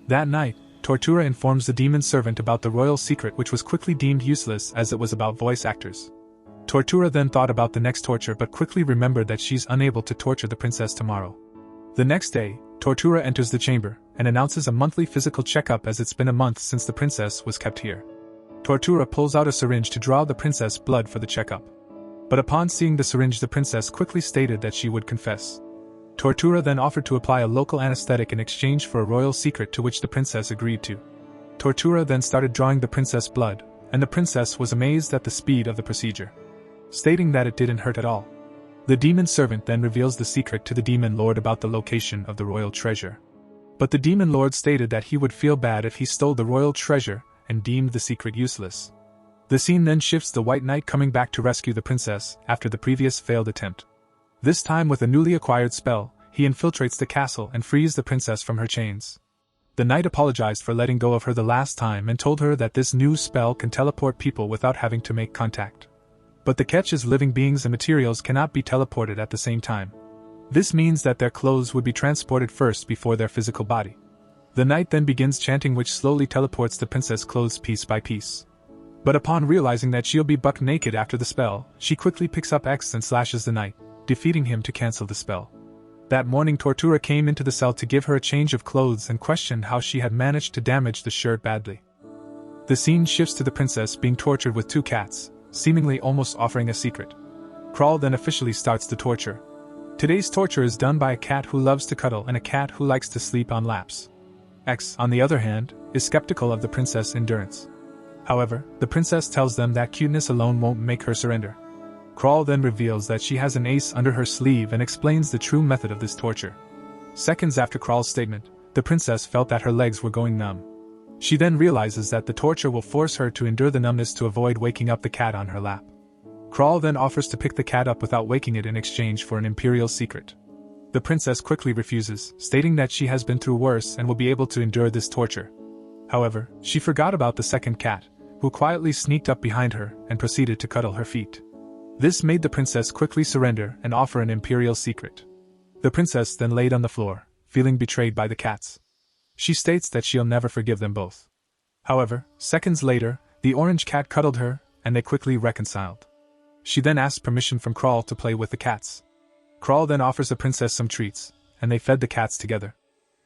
That night, Tortura informs the demon servant about the royal secret which was quickly deemed useless as it was about voice actors. Tortura then thought about the next torture but quickly remembered that she's unable to torture the princess tomorrow. The next day, Tortura enters the chamber and announces a monthly physical checkup as it's been a month since the princess was kept here. Tortura pulls out a syringe to draw the princess blood for the checkup. But upon seeing the syringe, the princess quickly stated that she would confess. Tortura then offered to apply a local anesthetic in exchange for a royal secret to which the princess agreed to. Tortura then started drawing the princess blood, and the princess was amazed at the speed of the procedure, stating that it didn't hurt at all. The demon servant then reveals the secret to the demon lord about the location of the royal treasure. But the demon lord stated that he would feel bad if he stole the royal treasure and deemed the secret useless. The scene then shifts the White Knight coming back to rescue the princess after the previous failed attempt. This time with a newly acquired spell, he infiltrates the castle and frees the princess from her chains. The knight apologized for letting go of her the last time and told her that this new spell can teleport people without having to make contact. But the catch is living beings and materials cannot be teleported at the same time. This means that their clothes would be transported first before their physical body. The knight then begins chanting which slowly teleports the princess clothes piece by piece. But upon realizing that she'll be buck naked after the spell, she quickly picks up X and slashes the knight, defeating him to cancel the spell. That morning Tortura came into the cell to give her a change of clothes and questioned how she had managed to damage the shirt badly. The scene shifts to the princess being tortured with 2 cats, seemingly almost offering a secret. Crawl then officially starts the torture. Today's torture is done by a cat who loves to cuddle and a cat who likes to sleep on laps. X, on the other hand, is skeptical of the princess' endurance. However, the princess tells them that cuteness alone won't make her surrender. Crawl then reveals that she has an ace under her sleeve and explains the true method of this torture. Seconds after Crawl's statement, the princess felt that her legs were going numb. She then realizes that the torture will force her to endure the numbness to avoid waking up the cat on her lap. Crawl then offers to pick the cat up without waking it in exchange for an imperial secret. The princess quickly refuses, stating that she has been through worse and will be able to endure this torture. However, she forgot about the second cat, who quietly sneaked up behind her and proceeded to cuddle her feet. This made the princess quickly surrender and offer an imperial secret. The princess then laid on the floor, feeling betrayed by the cats. She states that she'll never forgive them both. However, seconds later, the orange cat cuddled her, and they quickly reconciled. She then asked permission from Crawl to play with the cats. Crawl then offers the princess some treats, and they fed the cats together.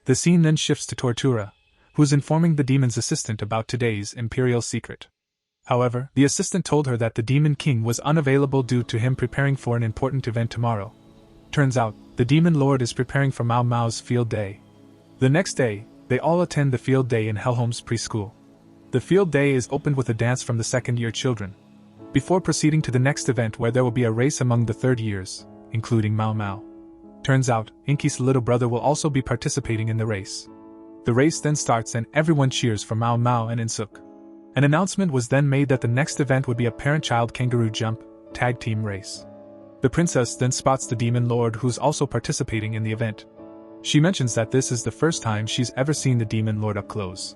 The scene then shifts to Tortura, who's informing the demon's assistant about today's imperial secret. However, the assistant told her that the demon king was unavailable due to him preparing for an important event tomorrow. Turns out, the demon lord is preparing for Mao Mao's field day. The next day, they all attend the field day in Helholm's preschool. The field day is opened with a dance from the second-year children, before proceeding to the next event where there will be a race among the third years, including Mao Mao. Turns out, Inky's little brother will also be participating in the race. The race then starts and everyone cheers for Mao Mao and Insuk. An announcement was then made that the next event would be a parent-child kangaroo jump, tag team race. The princess then spots the demon lord who's also participating in the event. She mentions that this is the first time she's ever seen the demon lord up close.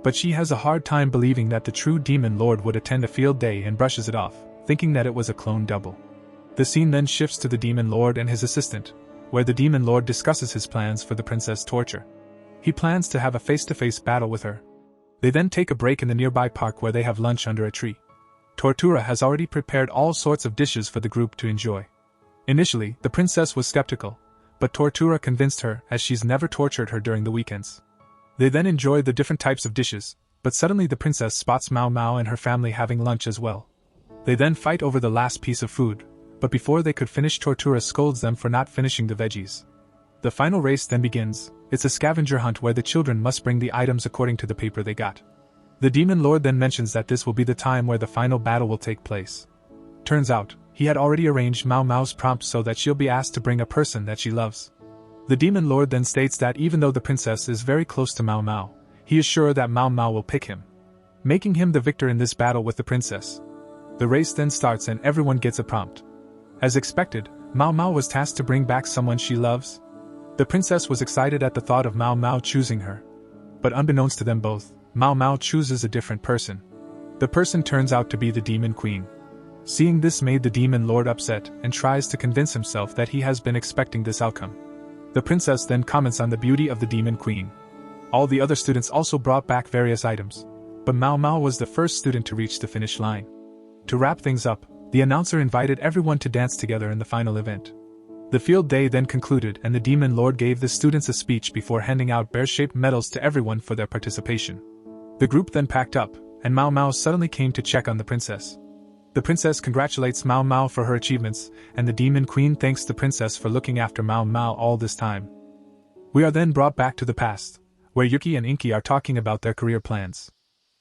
But she has a hard time believing that the true demon lord would attend a field day and brushes it off, thinking that it was a clone double. The scene then shifts to the demon lord and his assistant, where the demon lord discusses his plans for the princess' torture. He plans to have a face-to-face battle with her. They then take a break in the nearby park where they have lunch under a tree. Tortura has already prepared all sorts of dishes for the group to enjoy. Initially, the princess was skeptical, but Tortura convinced her as she's never tortured her during the weekends. They then enjoy the different types of dishes, but suddenly the princess spots Mao Mao and her family having lunch as well. They then fight over the last piece of food, but before they could finish Tortura scolds them for not finishing the veggies. The final race then begins. It's a scavenger hunt where the children must bring the items according to the paper they got. The demon lord then mentions that this will be the time where the final battle will take place. Turns out, he had already arranged Mao Mao's prompt so that she'll be asked to bring a person that she loves. The demon lord then states that even though the princess is very close to Mao Mao, he is sure that Mao Mao will pick him, making him the victor in this battle with the princess. The race then starts and everyone gets a prompt. As expected, Mao Mao was tasked to bring back someone she loves. The princess was excited at the thought of Mao Mao choosing her. But unbeknownst to them both, Mao Mao chooses a different person. The person turns out to be the demon queen. Seeing this made the demon lord upset and tries to convince himself that he has been expecting this outcome. The princess then comments on the beauty of the demon queen. All the other students also brought back various items, but Mao Mao was the first student to reach the finish line. To wrap things up, the announcer invited everyone to dance together in the final event. The field day then concluded and the demon lord gave the students a speech before handing out bear-shaped medals to everyone for their participation. The group then packed up, and Mao Mao suddenly came to check on the princess. The princess congratulates Mao Mao for her achievements, and the demon queen thanks the princess for looking after Mao Mao all this time. We are then brought back to the past, where Yuki and Inky are talking about their career plans.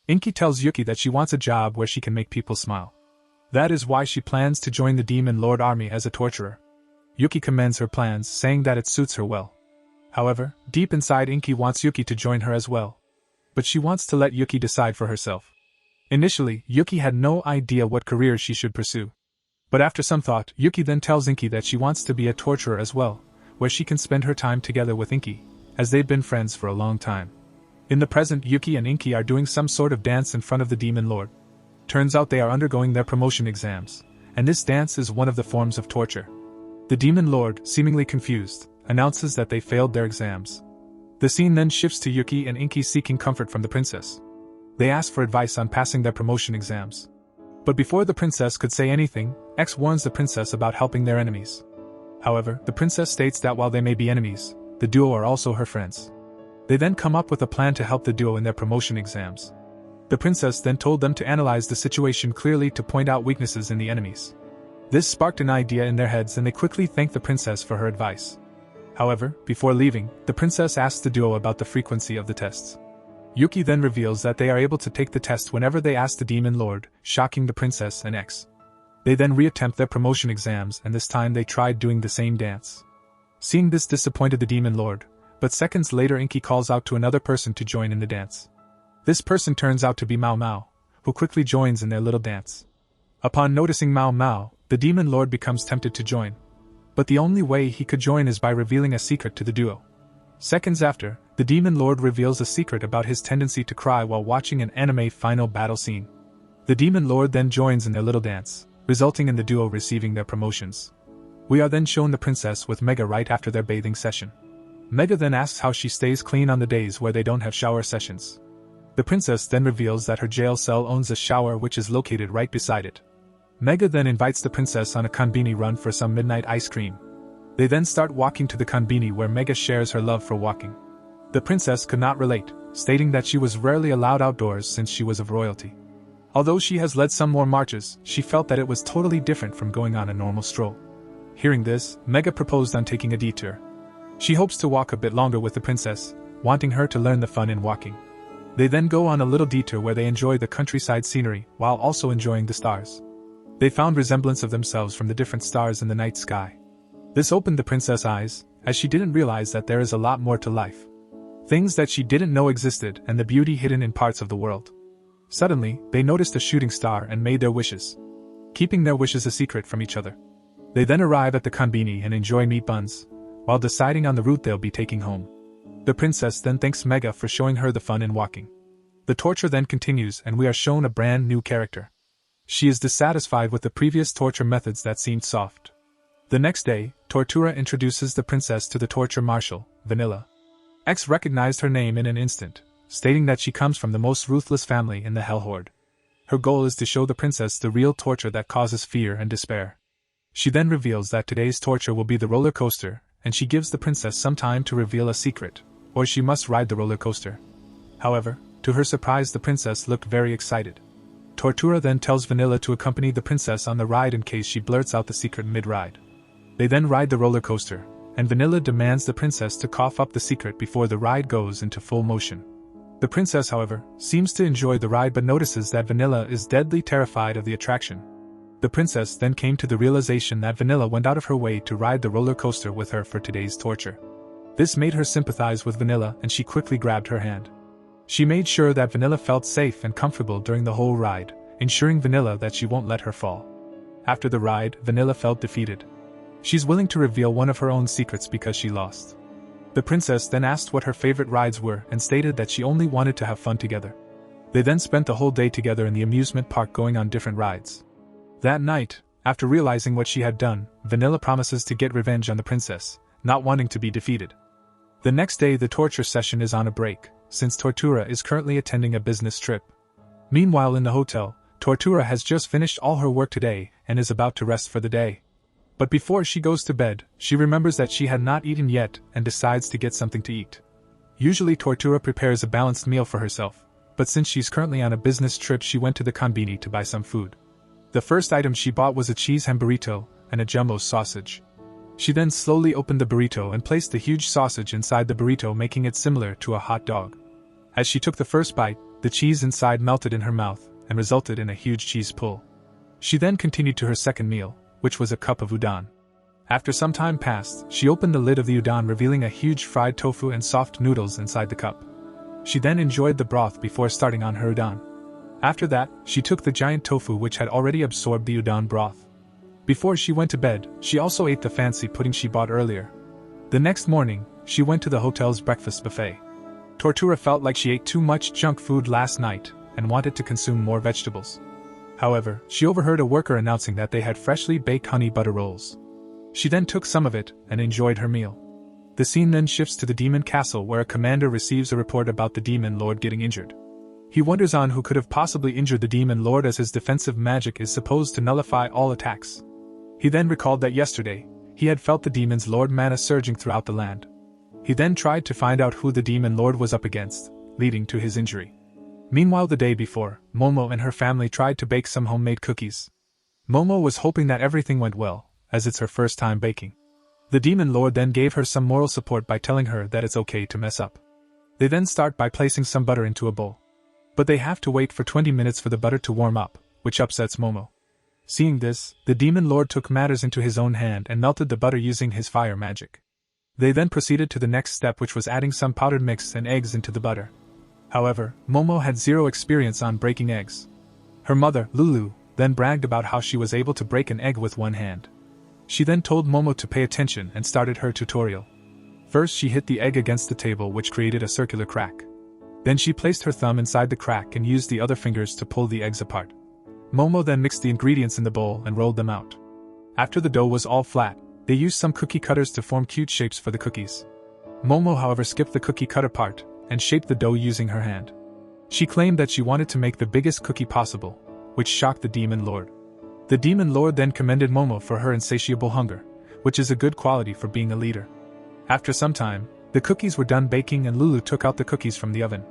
Inky tells Yuki that she wants a job where she can make people smile. That is why she plans to join the demon lord army as a torturer. Yuki commends her plans, saying that it suits her well. However, deep inside Inky wants Yuki to join her as well. But she wants to let Yuki decide for herself. Initially, Yuki had no idea what career she should pursue. But after some thought, Yuki then tells Inky that she wants to be a torturer as well, where she can spend her time together with Inky, as they've been friends for a long time. In the present, Yuki and Inky are doing some sort of dance in front of the demon lord. Turns out they are undergoing their promotion exams, and this dance is one of the forms of torture. The demon lord, seemingly confused, announces that they failed their exams. The scene then shifts to Yuki and Inky seeking comfort from the princess. They ask for advice on passing their promotion exams. But before the princess could say anything, X warns the princess about helping their enemies. However, the princess states that while they may be enemies, the duo are also her friends. They then come up with a plan to help the duo in their promotion exams. The princess then told them to analyze the situation clearly to point out weaknesses in the enemies. This sparked an idea in their heads and they quickly thanked the princess for her advice. However, before leaving, the princess asks the duo about the frequency of the tests. Yuki then reveals that they are able to take the test whenever they ask the demon lord, shocking the princess and X. They then reattempt their promotion exams and this time they tried doing the same dance. Seeing this disappointed the demon lord, but seconds later Inky calls out to another person to join in the dance. This person turns out to be Mao Mao, who quickly joins in their little dance. Upon noticing Mao Mao, the demon lord becomes tempted to join. But the only way he could join is by revealing a secret to the duo. Seconds after, the demon lord reveals a secret about his tendency to cry while watching an anime final battle scene. The demon lord then joins in their little dance, resulting in the duo receiving their promotions. We are then shown the princess with Mega right after their bathing session. Mega then asks how she stays clean on the days where they don't have shower sessions. The princess then reveals that her jail cell owns a shower which is located right beside it. Mega then invites the princess on a konbini run for some midnight ice cream. They then start walking to the konbini where Mega shares her love for walking. The princess could not relate, stating that she was rarely allowed outdoors since she was of royalty. Although she has led some more marches, she felt that it was totally different from going on a normal stroll. Hearing this, Mega proposed on taking a detour. She hopes to walk a bit longer with the princess, wanting her to learn the fun in walking. They then go on a little detour where they enjoy the countryside scenery while also enjoying the stars. They found resemblance of themselves from the different stars in the night sky. This opened the princess' eyes, as she didn't realize that there is a lot more to life. Things that she didn't know existed and the beauty hidden in parts of the world. Suddenly, they noticed a shooting star and made their wishes, keeping their wishes a secret from each other. They then arrive at the konbini and enjoy meat buns, while deciding on the route they'll be taking home. The princess then thanks Mega for showing her the fun in walking. The torture then continues and we are shown a brand new character. She is dissatisfied with the previous torture methods that seemed soft. The next day, Tortura introduces the princess to the torture marshal, Vanilla. X recognized her name in an instant, stating that she comes from the most ruthless family in the Hell Horde. Her goal is to show the princess the real torture that causes fear and despair. She then reveals that today's torture will be the roller coaster, and she gives the princess some time to reveal a secret, or she must ride the roller coaster. However, to her surprise the princess looked very excited. Tortura then tells Vanilla to accompany the princess on the ride in case she blurts out the secret mid-ride. They then ride the roller coaster, and Vanilla demands the princess to cough up the secret before the ride goes into full motion. The princess, however, seems to enjoy the ride but notices that Vanilla is deadly terrified of the attraction. The princess then came to the realization that Vanilla went out of her way to ride the roller coaster with her for today's torture. This made her sympathize with Vanilla and she quickly grabbed her hand. She made sure that Vanilla felt safe and comfortable during the whole ride, ensuring Vanilla that she won't let her fall. After the ride, Vanilla felt defeated. She's willing to reveal one of her own secrets because she lost. The princess then asked what her favorite rides were and stated that she only wanted to have fun together. They then spent the whole day together in the amusement park going on different rides. That night, after realizing what she had done, Vanilla promises to get revenge on the princess, not wanting to be defeated. The next day the torture session is on a break, since Tortura is currently attending a business trip. Meanwhile in the hotel, Tortura has just finished all her work today and is about to rest for the day. But before she goes to bed, she remembers that she had not eaten yet and decides to get something to eat. Usually Tortura prepares a balanced meal for herself, but since she's currently on a business trip she went to the konbini to buy some food. The first item she bought was a cheese ham burrito and a jumbo sausage. She then slowly opened the burrito and placed the huge sausage inside the burrito, making it similar to a hot dog. As she took the first bite, the cheese inside melted in her mouth and resulted in a huge cheese pull. She then continued to her second meal, which was a cup of udon. After some time passed, she opened the lid of the udon, revealing a huge fried tofu and soft noodles inside the cup. She then enjoyed the broth before starting on her udon. After that, she took the giant tofu which had already absorbed the udon broth. Before she went to bed, she also ate the fancy pudding she bought earlier. The next morning, she went to the hotel's breakfast buffet. Tortura felt like she ate too much junk food last night and wanted to consume more vegetables. However, she overheard a worker announcing that they had freshly baked honey butter rolls. She then took some of it and enjoyed her meal. The scene then shifts to the demon castle where a commander receives a report about the demon lord getting injured. He wonders on who could have possibly injured the demon lord, as his defensive magic is supposed to nullify all attacks. He then recalled that yesterday, he had felt the demon's lord mana surging throughout the land. He then tried to find out who the demon lord was up against, leading to his injury. Meanwhile, the day before, Momo and her family tried to bake some homemade cookies. Momo was hoping that everything went well, as it's her first time baking. The demon lord then gave her some moral support by telling her that it's okay to mess up. They then start by placing some butter into a bowl. But they have to wait for 20 minutes for the butter to warm up, which upsets Momo. Seeing this, the demon lord took matters into his own hand and melted the butter using his fire magic. They then proceeded to the next step, which was adding some powdered mix and eggs into the butter. However, Momo had zero experience on breaking eggs. Her mother, Lulu, then bragged about how she was able to break an egg with one hand. She then told Momo to pay attention and started her tutorial. First, she hit the egg against the table, which created a circular crack. Then she placed her thumb inside the crack and used the other fingers to pull the eggs apart. Momo then mixed the ingredients in the bowl and rolled them out. After the dough was all flat, they used some cookie cutters to form cute shapes for the cookies. Momo, however, skipped the cookie cutter part and shaped the dough using her hand. She claimed that she wanted to make the biggest cookie possible, which shocked the demon lord. The demon lord then commended Momo for her insatiable hunger, which is a good quality for being a leader. After some time, the cookies were done baking and Lulu took out the cookies from the oven.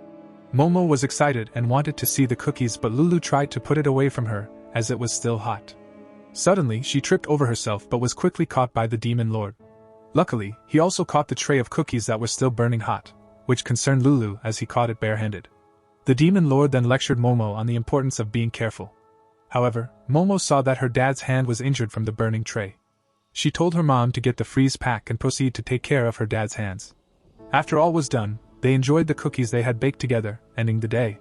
Momo was excited and wanted to see the cookies, but Lulu tried to put it away from her, as it was still hot. Suddenly, she tripped over herself but was quickly caught by the demon lord. Luckily, he also caught the tray of cookies that were still burning hot, which concerned Lulu as he caught it barehanded. The demon lord then lectured Momo on the importance of being careful. However, Momo saw that her dad's hand was injured from the burning tray. She told her mom to get the freeze pack and proceed to take care of her dad's hands. After all was done, they enjoyed the cookies they had baked together, ending the day.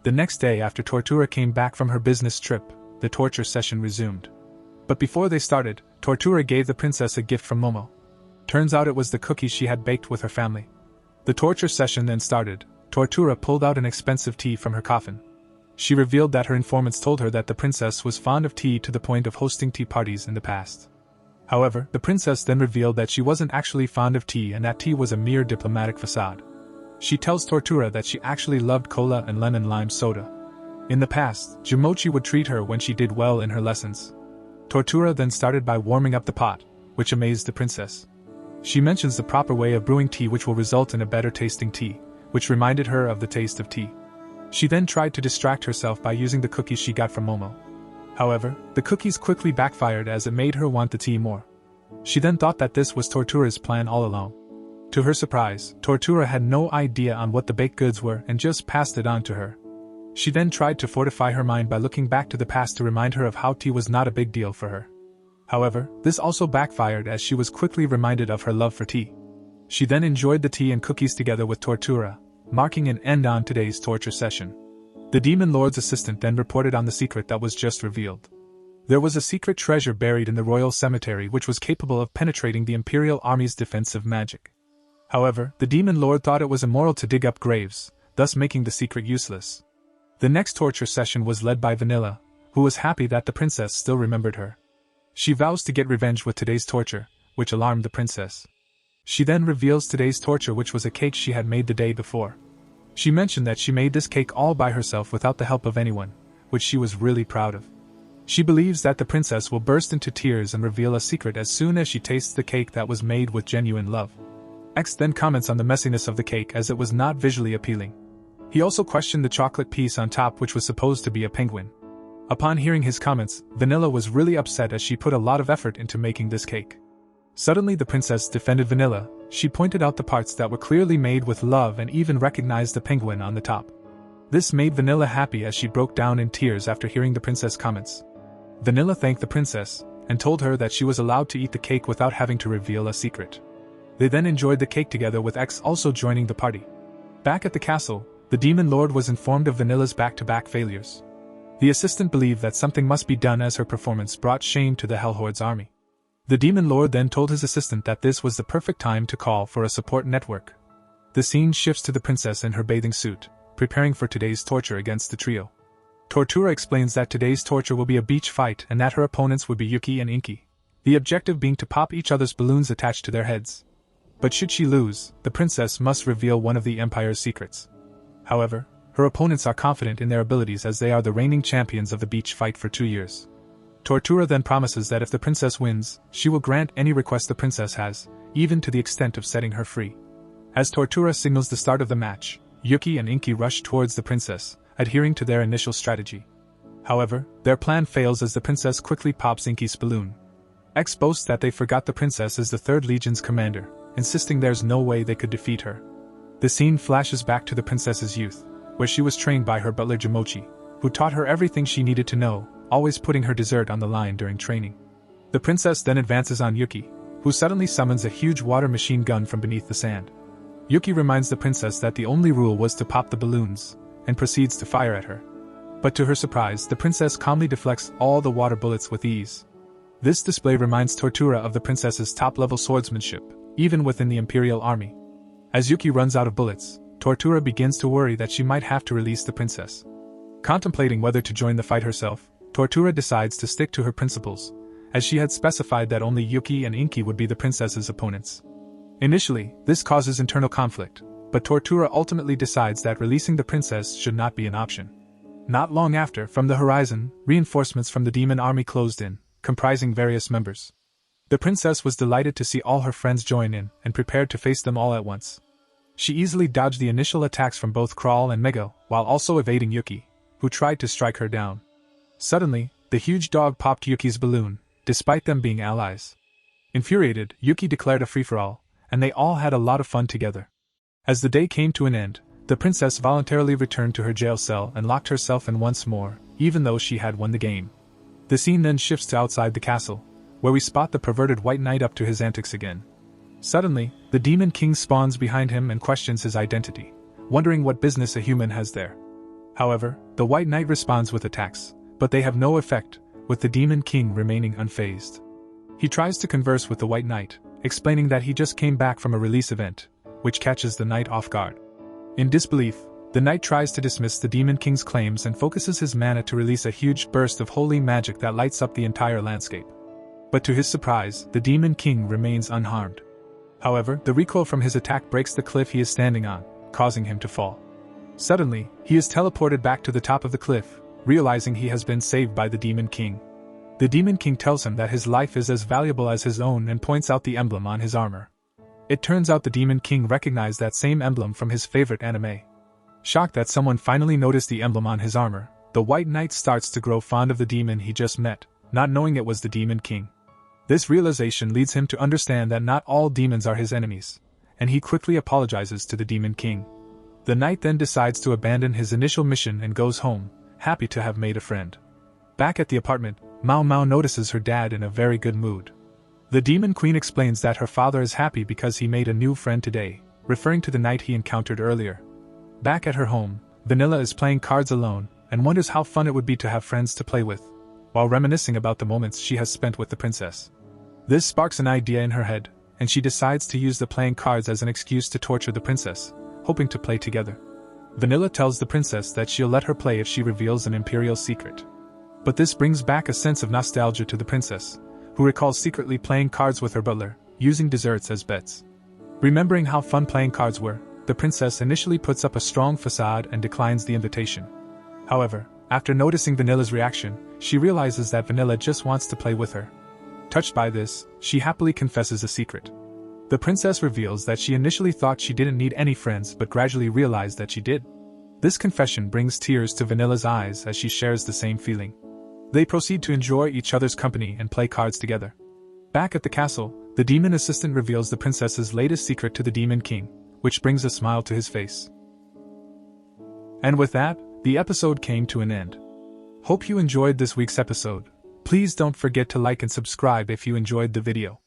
The next day, after Tortura came back from her business trip, the torture session resumed. But before they started, Tortura gave the princess a gift from Momo. Turns out it was the cookies she had baked with her family. The torture session then started. Tortura pulled out an expensive tea from her coffin. She revealed that her informants told her that the princess was fond of tea to the point of hosting tea parties in the past. However, the princess then revealed that she wasn't actually fond of tea and that tea was a mere diplomatic facade. She tells Tortura that she actually loved cola and lemon lime soda. In the past, Jumochi would treat her when she did well in her lessons. Tortura then started by warming up the pot, which amazed the princess. She mentions the proper way of brewing tea, which will result in a better tasting tea, which reminded her of the taste of tea. She then tried to distract herself by using the cookies she got from Momo. However, the cookies quickly backfired as it made her want the tea more. She then thought that this was Tortura's plan all along. To her surprise, Tortura had no idea on what the baked goods were and just passed it on to her. She then tried to fortify her mind by looking back to the past to remind her of how tea was not a big deal for her. However, this also backfired as she was quickly reminded of her love for tea. She then enjoyed the tea and cookies together with Tortura, marking an end on today's torture session. The demon lord's assistant then reported on the secret that was just revealed. There was a secret treasure buried in the royal cemetery which was capable of penetrating the imperial army's defensive magic. However, the demon lord thought it was immoral to dig up graves, thus making the secret useless. The next torture session was led by Vanilla, who was happy that the princess still remembered her. She vows to get revenge with today's torture, which alarmed the princess. She then reveals today's torture, which was a cake she had made the day before. She mentioned that she made this cake all by herself without the help of anyone, which she was really proud of. She believes that the princess will burst into tears and reveal a secret as soon as she tastes the cake that was made with genuine love. X then comments on the messiness of the cake as it was not visually appealing. He also questioned the chocolate piece on top, which was supposed to be a penguin. Upon hearing his comments, Vanilla was really upset as she put a lot of effort into making this cake. Suddenly the princess defended Vanilla. She pointed out the parts that were clearly made with love and even recognized the penguin on the top. This made Vanilla happy as she broke down in tears after hearing the princess' comments. Vanilla thanked the princess and told her that she was allowed to eat the cake without having to reveal a secret. They then enjoyed the cake together with X also joining the party. Back at the castle, the demon lord was informed of Vanilla's back-to-back failures. The assistant believed that something must be done as her performance brought shame to the Hellhorde's army. The demon lord then told his assistant that this was the perfect time to call for a support network. The scene shifts to the princess in her bathing suit, preparing for today's torture against the trio. Tortura explains that today's torture will be a beach fight and that her opponents would be Yuki and Inky, the objective being to pop each other's balloons attached to their heads. But should she lose, the princess must reveal one of the Empire's secrets. However, Her opponents are confident in their abilities as they are the reigning champions of the beach fight for 2 years. Tortura then promises that if the princess wins, she will grant any request the princess has, even to the extent of setting her free. As Tortura signals the start of the match, Yuki and Inky rush towards the princess, adhering to their initial strategy. However, their plan fails as the princess quickly pops Inky's balloon. X boasts that they forgot the princess is the 3rd Legion's commander, insisting there's no way they could defeat her. The scene flashes back to the princess's youth, where she was trained by her butler Jamochi, who taught her everything she needed to know, always putting her dessert on the line during training. The princess then advances on Yuki, who suddenly summons a huge water machine gun from beneath the sand. Yuki reminds the princess that the only rule was to pop the balloons, and proceeds to fire at her. But to her surprise, the princess calmly deflects all the water bullets with ease. This display reminds Tortura of the princess's top-level swordsmanship, even within the Imperial Army. As Yuki runs out of bullets, Tortura begins to worry that she might have to release the princess. Contemplating whether to join the fight herself, Tortura decides to stick to her principles, as she had specified that only Yuki and Inky would be the princess's opponents. Initially, this causes internal conflict, but Tortura ultimately decides that releasing the princess should not be an option. Not long after, from the horizon, reinforcements from the demon army closed in, comprising various members. The princess was delighted to see all her friends join in and prepared to face them all at once. She easily dodged the initial attacks from both Crawl and Mego, while also evading Yuki, who tried to strike her down. Suddenly, the huge dog popped Yuki's balloon, despite them being allies. Infuriated, Yuki declared a free-for-all, and they all had a lot of fun together. As the day came to an end, the princess voluntarily returned to her jail cell and locked herself in once more, even though she had won the game. The scene then shifts to outside the castle, where we spot the perverted White Knight up to his antics again. Suddenly, the Demon King spawns behind him and questions his identity, wondering what business a human has there. However, the White Knight responds with attacks, but they have no effect, with the Demon King remaining unfazed. He tries to converse with the White Knight, explaining that he just came back from a release event, which catches the Knight off guard. In disbelief, the Knight tries to dismiss the Demon King's claims and focuses his mana to release a huge burst of holy magic that lights up the entire landscape. But to his surprise, the Demon King remains unharmed. However, the recoil from his attack breaks the cliff he is standing on, causing him to fall. Suddenly, he is teleported back to the top of the cliff, realizing he has been saved by the Demon King. The Demon King tells him that his life is as valuable as his own and points out the emblem on his armor. It turns out the Demon King recognized that same emblem from his favorite anime. Shocked that someone finally noticed the emblem on his armor, the White Knight starts to grow fond of the demon he just met, not knowing it was the Demon King. This realization leads him to understand that not all demons are his enemies, and he quickly apologizes to the Demon King. The Knight then decides to abandon his initial mission and goes home, happy to have made a friend. Back at the apartment, Mao Mao notices her dad in a very good mood. The Demon Queen explains that her father is happy because he made a new friend today, referring to the knight he encountered earlier. Back at her home, Vanilla is playing cards alone, and wonders how fun it would be to have friends to play with, while reminiscing about the moments she has spent with the princess. This sparks an idea in her head, and she decides to use the playing cards as an excuse to torture the princess, hoping to play together. Vanilla tells the princess that she'll let her play if she reveals an imperial secret. But this brings back a sense of nostalgia to the princess, who recalls secretly playing cards with her butler, using desserts as bets. Remembering how fun playing cards were, the princess initially puts up a strong facade and declines the invitation. However, after noticing Vanilla's reaction, she realizes that Vanilla just wants to play with her. Touched by this, she happily confesses a secret. The princess reveals that she initially thought she didn't need any friends but gradually realized that she did. This confession brings tears to Vanilla's eyes as she shares the same feeling. They proceed to enjoy each other's company and play cards together. Back at the castle, the demon assistant reveals the princess's latest secret to the Demon King, which brings a smile to his face. And with that, the episode came to an end. Hope you enjoyed this week's episode. Please don't forget to like and subscribe if you enjoyed the video.